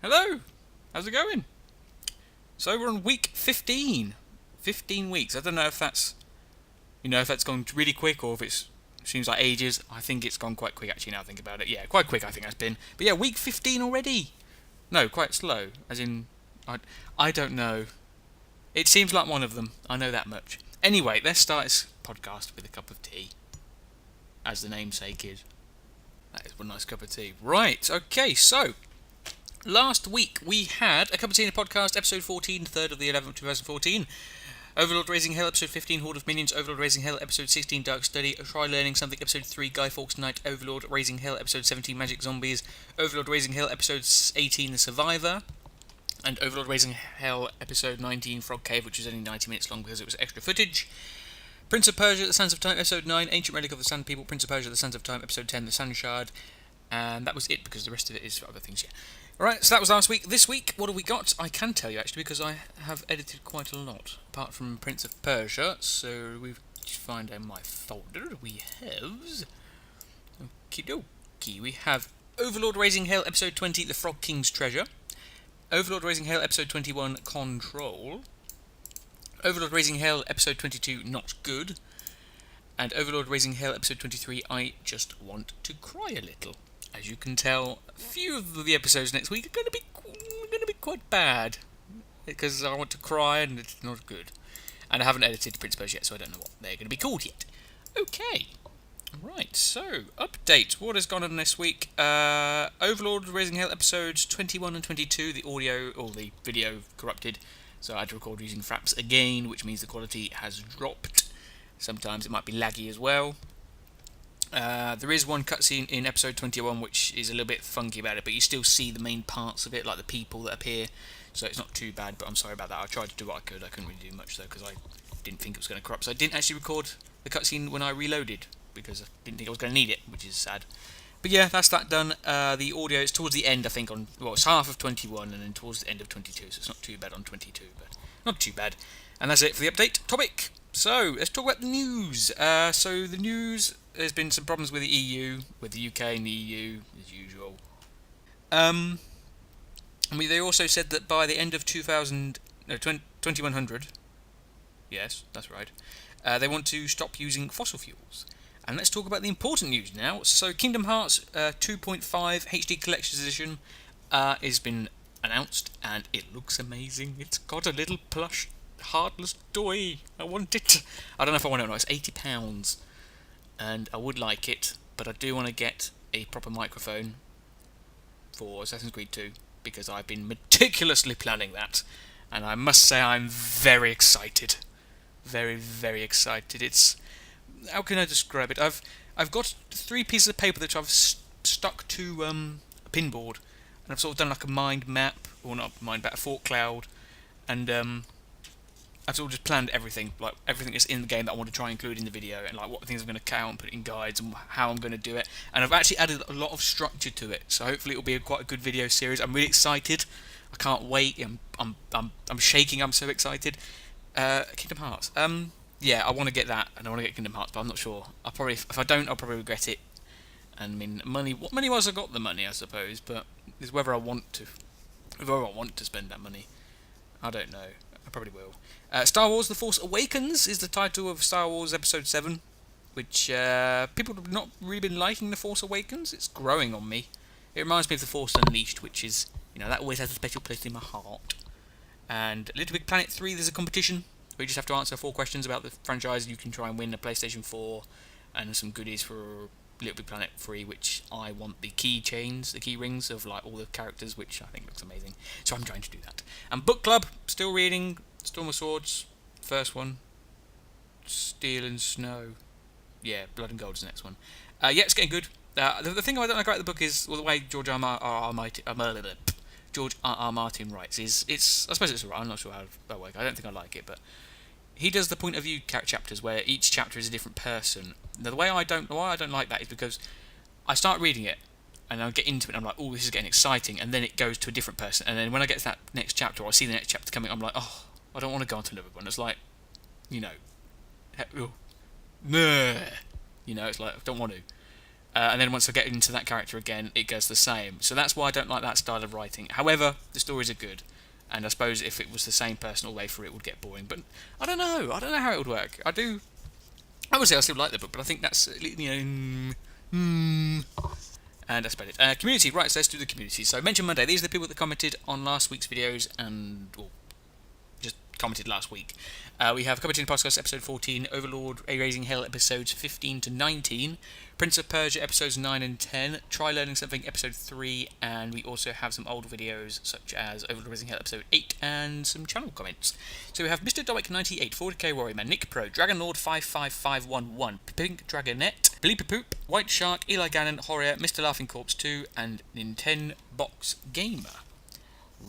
Hello! How's it going? So we're on week 15. 15 weeks. I don't know if that's, if that's gone really quick or if it seems like ages. I think it's gone quite quick actually now I think about it. Yeah, quite quick I think that's been. But yeah, week 15 already. No, quite slow. As in, I don't know. It seems like one of them. I know that much. Anyway, let's start this podcast with a cup of tea. As the namesake is. That is one nice cup of tea. Right, okay, so last week we had a cup of tea in a podcast, episode 14, 3rd of the 11th, 2014. Overlord Raising Hell, episode 15, Horde of Minions. Overlord Raising Hell, episode 16, Dark Study. Try Learning Something, episode 3, Guy Fawkes Night. Overlord Raising Hell, episode 17, Magic Zombies. Overlord Raising Hell, episode 18, The Survivor. And Overlord Raising Hell, episode 19, Frog Cave, which was only 90 minutes long because it was extra footage. Prince of Persia, The Sands of Time, episode 9, Ancient Relic of the Sand People. Prince of Persia, The Sands of Time, episode 10, The Sand Shard. And that was it, because the rest of it is for other things, yeah. Alright, so that was last week. This week, what have we got? I can tell you, actually, because I have edited quite a lot, apart from Prince of Persia. So, we find out my folder. We have... Okie dokie. We have Overlord Raising Hell, episode 20, The Frog King's Treasure. Overlord Raising Hell, episode 21, Control. Overlord Raising Hell, episode 22, Not Good. And Overlord Raising Hell, episode 23, I Just Want to Cry a Little. As you can tell, a few of the episodes next week are going to be quite bad, because I want to cry and it's not good. And I haven't edited Prince of Persia yet, so I don't know what they're going to be called yet. Okay, right. So update. What has gone on this week? Overlord Raising Hell episodes 21 and 22. The audio or the video corrupted, so I had to record using Fraps again, which means the quality has dropped. Sometimes it might be laggy as well. There is one cutscene in episode 21 which is a little bit funky about it, but you still see the main parts of it, like the people that appear, so it's not too bad, but I'm sorry about that. I tried to do what I could. I couldn't really do much though, because I didn't think it was going to corrupt, so I didn't actually record the cutscene when I reloaded, because I didn't think I was going to need it, which is sad. But yeah, that's that done. The audio is towards the end, I think, it's half of 21 and then towards the end of 22, so it's not too bad on 22, but not too bad. And that's it for the update topic. So, let's talk about the news. So the news, there's been some problems with the EU, with the UK and the EU, as usual. They also said that by the end of 2100, yes, that's right, they want to stop using fossil fuels. And let's talk about the important news now. So Kingdom Hearts 2.5 HD Collector's Edition has been announced, and it looks amazing. It's got a little plush heartless toy. I want it. I don't know if I want it or not. It's £80, and I would like it, but I do want to get a proper microphone for Assassin's Creed 2, because I've been meticulously planning that, and I must say I'm very excited. Very, very excited. It's... how can I describe it? I've got 3 pieces of paper that I've stuck to a pinboard, and I've sort of done like a mind map, or not mind map, a thought cloud, and I've sort of just planned everything, like everything that's in the game that I want to try and include in the video, and like what things I'm going to count and put in guides and how I'm going to do it. And I've actually added a lot of structure to it, so hopefully it'll be quite a good video series. I'm really excited. I can't wait. I'm shaking. I'm so excited. Kingdom Hearts. Yeah, I want to get that, and I want to get Kingdom Hearts, but I'm not sure. If I don't, I'll probably regret it. And I mean, money-wise, I got the money, I suppose, but it's whether I want to spend that money. I don't know. I probably will. Star Wars The Force Awakens is the title of Star Wars Episode 7, which people have not really been liking The Force Awakens. It's growing on me. It reminds me of The Force Unleashed, which is, that always has a special place in my heart. And Little Big Planet 3, there's a competition where you just have to answer 4 questions about the franchise. You can try and win a PlayStation 4 and some goodies for Little Big Planet 3, which I want the key rings of like all the characters, which I think looks amazing. So I'm trying to do that. And Book Club, still reading Storm of Swords, first one, Steel and Snow. Yeah, Blood and Gold is the next one. Yeah, it's getting good. The thing I don't like about the book is, well, the way George R. R. Martin writes is, I suppose it's alright. I'm not sure how that works. I don't think I like it, but he does the point of view chapters where each chapter is a different person. Now, why I don't like that is because I start reading it and I get into it and I'm like, oh, this is getting exciting, and then it goes to a different person, and then when I get to that next chapter, or I see the next chapter coming, I'm like, oh, I don't want to go on to another one. It's like, nah. It's like, I don't want to. and then once I get into that character again, it goes the same. So that's why I don't like that style of writing. However, the stories are good, and I suppose if it was the same person all the way through, it would get boring. But I don't know how it would work. I would say I still like the book, but I think that's, and that's about it. Community, right, so let's do the community. So Mention Monday, these are the people that commented on last week's videos and just commented last week. We have Commenting Podcast episode 14, Overlord, A Raising Hell episodes 15 to 19, Prince of Persia episodes 9 and 10, Try Learning Something episode 3, and we also have some old videos such as Overlord Raising Hell episode 8 and some channel comments. So we have Mr. Domic98, 40k Warrior Man, Nick Pro, Dragon Lord 55511, Pink Dragonette, Bleeper Poop, White Shark, Eli Gannon, Horror, Mr. Laughing Corpse 2, and Nintendo Box Gamer.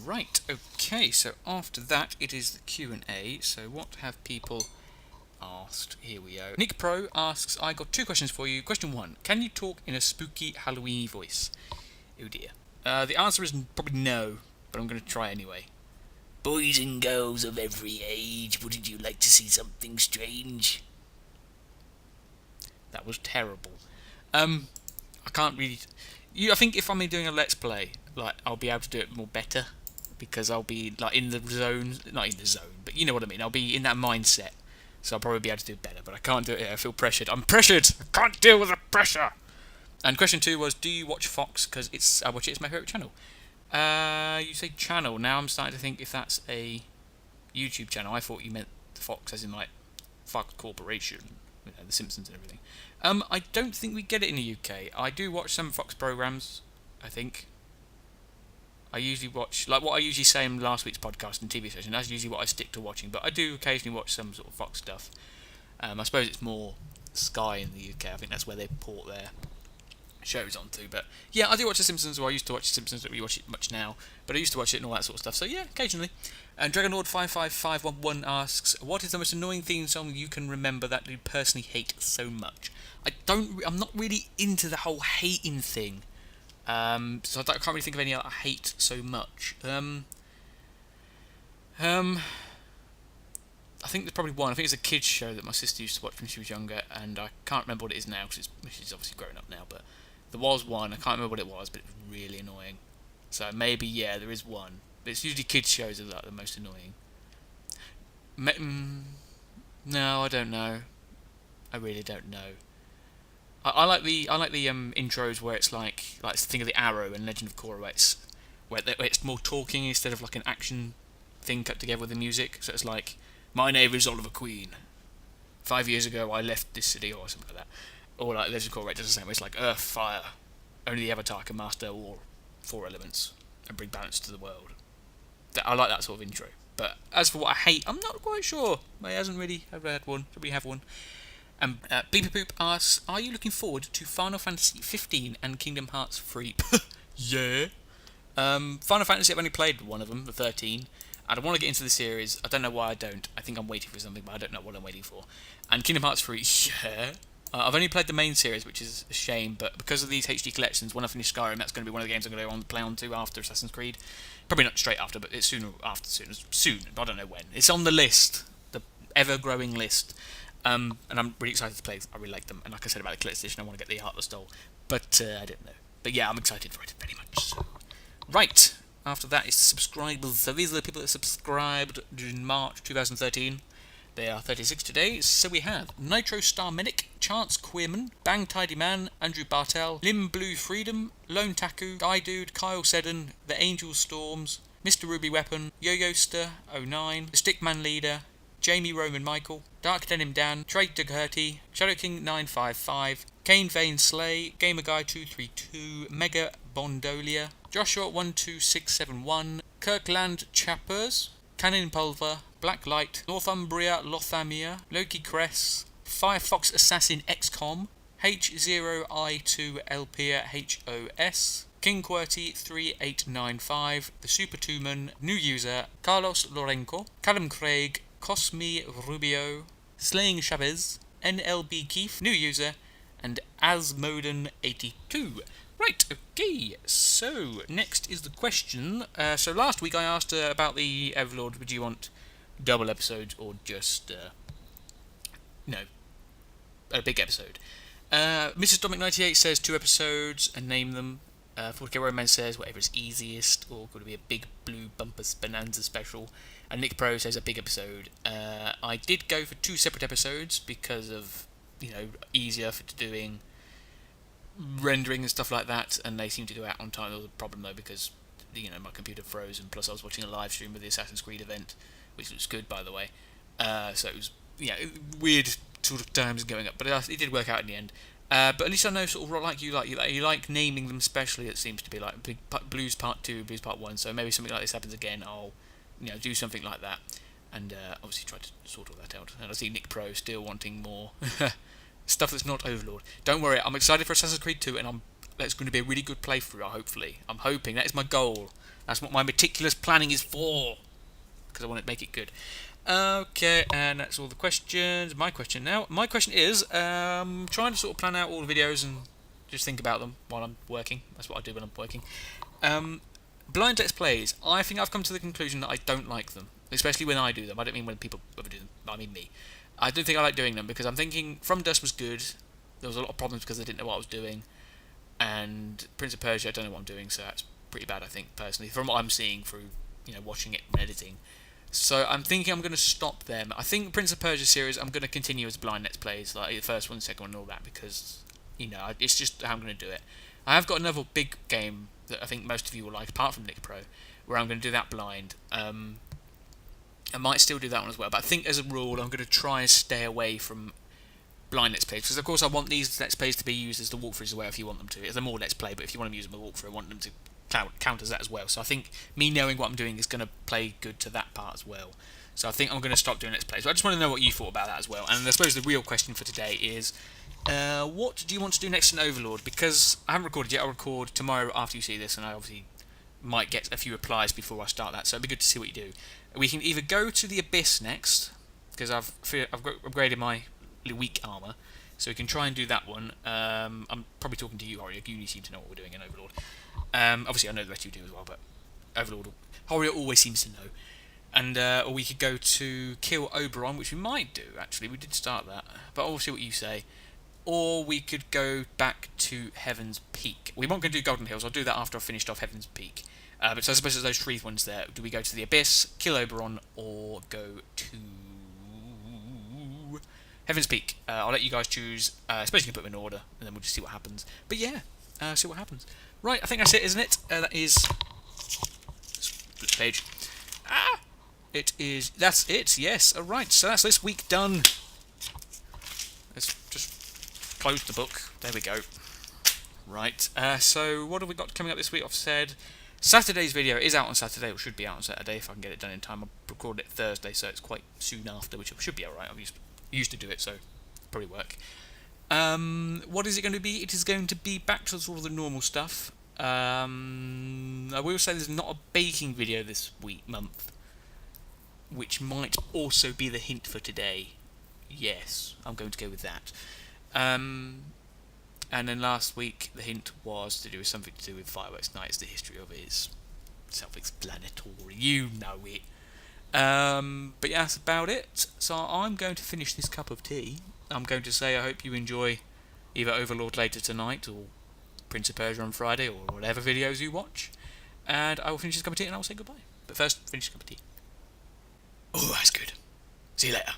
Right, okay, so after that it is the Q&A. So what have people asked? Here we go. Nick Pro asks, I got 2 questions for you. Question 1, can you talk in a spooky Halloween voice? Oh dear. The answer is probably no, but I'm going to try anyway. Boys and girls of every age, wouldn't you like to see something strange? That was terrible. I can't really... I think if I'm doing a Let's Play, like, I'll be able to do it more better, because I'll be like in the zone, not in the zone, but you know what I mean. I'll be in that mindset, so I'll probably be able to do it better. But I can't do it. I feel pressured. I'm pressured. I can't deal with the pressure. And question 2 was, do you watch Fox? Because I watch it. It's my favourite channel. You say channel. Now I'm starting to think if that's a YouTube channel. I thought you meant Fox as in like Fox Corporation, you know, The Simpsons and everything. I don't think we get it in the UK. I do watch some Fox programs, I think. I usually watch, like what I usually say in last week's podcast and TV session, that's usually what I stick to watching, but I do occasionally watch some sort of Fox stuff. I suppose it's more Sky in the UK, I think that's where they port their shows onto, but yeah, I do watch The Simpsons, or I used to watch The Simpsons, I don't really watch it much now, but I used to watch it and all that sort of stuff, so yeah, occasionally. And DragonLord55511 asks, what is the most annoying theme song you can remember that you personally hate so much? I'm not really into the whole hating thing. So I can't really think of any I hate so much. I think there's probably one. I think it's a kids show that my sister used to watch when she was younger, and I can't remember what it is now because she's obviously grown up now. But there was one. I can't remember what it was, but it was really annoying. So maybe there is one. But it's usually kids shows that are the most annoying. No, I don't know. I really don't know. I like the intros where it's like Thing of the Arrow and Legend of Korra, where it's more talking instead of like an action thing cut together with the music. So it's like, my name is Oliver Queen. 5 years ago I left this city, or something like that. Or like Legend of Korra does the same. It's like Earth, Fire. Only the Avatar can master all 4 elements and bring balance to the world. I like that sort of intro. But as for what I hate, I'm not quite sure. I hasn't really ever had one. Probably have one. Bleeper Poop asks, are you looking forward to Final Fantasy 15 and Kingdom Hearts 3? Yeah. Final Fantasy, I've only played one of them, the 13. And I want to get into the series. I don't know why I don't. I think I'm waiting for something, but I don't know what I'm waiting for. And Kingdom Hearts 3, yeah. I've only played the main series, which is a shame, but because of these HD collections, when I finish Skyrim, that's going to be one of the games I'm going to play on to after Assassin's Creed. Probably not straight after, but it's soon. I don't know when. It's on the list, the ever-growing list. And I'm really excited to play. I really like them, and like I said about the collector's edition, I want to get the Heartless Doll, but I don't know. But yeah, I'm excited for it very much. So. Right, after that is subscribers. So these are the people that subscribed in March 2013. They are 36 today. So we have Nitro Star Medic, Chance Queerman, Bang Tidy Man, Andrew Bartell, Lim Blue Freedom, Lone Taku, Guy Dude, Kyle Seddon, The Angel Storms, Mr. Ruby Weapon, Yo-Yoster 09, The Stickman Leader, Jamie Roman Michael, Dark Denim Dan, Trey Dugherty, Shadow King 955, Kane Vane Slay, Gamer Guy 232, Mega Bondolia, Joshua 12671, Kirkland Chappers, Cannon Pulver, Black Light, Northumbria Lothamia, Loki Cress, Firefox Assassin XCOM, H0I2LPia HOS, King QWERTY 3895, The Super Tuman, New User, Carlos Lorenco, Callum Craig, Cosme Rubio, Slaying Chavez, NLB Keith, New User, and Asmoden82. Right, okay, so next is the question. So last week I asked about the Overlord, would you want double episodes or just, a big episode? Mrs. Dominic98 says 2 episodes and name them. 40k Roman says whatever is easiest, or could it be a big blue bumpers bonanza special. And Nick Pro says a big episode. I did go for 2 separate episodes because of, easier for doing rendering and stuff like that, and they seem to go out on time. There was a problem though because my computer froze, and plus I was watching a live stream of the Assassin's Creed event, which was good by the way. So it was weird sort of times going up, but it did work out in the end. But at least I know sort of like you like naming them specially. It seems to be like Blues Part 2, Blues Part 1. So maybe something like this happens again, I'll do something like that, and obviously try to sort all that out. And I see Nick Pro still wanting more stuff that's not Overlord. Don't worry, I'm excited for Assassin's Creed 2, and that's going to be a really good playthrough. Hopefully, I'm hoping that is my goal. That's what my meticulous planning is for, because I want to make it good. Okay, and that's all the questions. My question is, trying to sort of plan out all the videos and just think about them while I'm working. That's what I do when I'm working. Blind Let's Plays. I think I've come to the conclusion that I don't like them, especially when I do them. I don't mean when people ever do them, I mean me. I don't think I like doing them because I'm thinking From Dust was good. There was a lot of problems because I didn't know what I was doing. And Prince of Persia, I don't know what I'm doing, so that's pretty bad, I think, personally, from what I'm seeing through, watching it and editing. So I'm thinking I'm going to stop them. I think Prince of Persia series I'm going to continue as blind Let's Plays, like the first one, second one, and all that, because it's just how I'm going to do it. I have got another big game that I think most of you will like, apart from Nick Pro, where I'm going to do that blind. I might still do that one as well, but I think as a rule I'm going to try and stay away from blind Let's Plays, because of course I want these Let's Plays to be used as the walkthroughs as well if you want them to. They're more Let's Play, but if you want them to use them as a walkthrough, I want them to count as that as well. So I think me knowing what I'm doing is going to play good to that part as well. So I think I'm going to stop doing Let's Plays. But I just want to know what you thought about that as well. And I suppose the real question for today is, what do you want to do next in Overlord? Because I haven't recorded yet. I'll record tomorrow after you see this, and I obviously might get a few replies before I start that. So it'd be good to see what you do. We can either go to the Abyss next, because I've upgraded my weak armour, so we can try and do that one. I'm probably talking to you, Horrier. You seem to know what we're doing in Overlord. Obviously I know the rest of you do as well, but Overlord, Horrier always seems to know. And or we could go to Kill Oberon, which we might do, actually. We did start that, but I'll see what you say. Or we could go back to Heaven's Peak. We won't go do Golden Hills. I'll do that after I've finished off Heaven's Peak. But so I suppose there's those 3 ones there. Do we go to the Abyss, Kill Oberon, or go to Heaven's Peak? I'll let you guys choose. I suppose you can put them in order, and then we'll just see what happens. But yeah, see what happens. Right, I think that's it, isn't it? That is... Flip page. That's it, yes. Alright, so that's this week done. Let's just close the book. There we go. Right, so what have we got coming up this week? I've said Saturday's video is out on Saturday, or should be out on Saturday if I can get it done in time. I'll record it Thursday, so it's quite soon after, which should be alright. I used to do it, so probably work. What is it going to be? It is going to be back to sort of the normal stuff. I will say there's not a baking video this month, which might also be the hint for today. Yes, I'm going to go with that. And then last week the hint was to do with something to do with Fireworks Nights. The history of it is self-explanatory. You know it. But yeah, that's about it. So I'm going to finish this cup of tea. I'm going to say I hope you enjoy either Overlord later tonight or Prince of Persia on Friday or whatever videos you watch. And I will finish this cup of tea and I will say goodbye. But first, finish the cup of tea. Oh, that's good. See you later.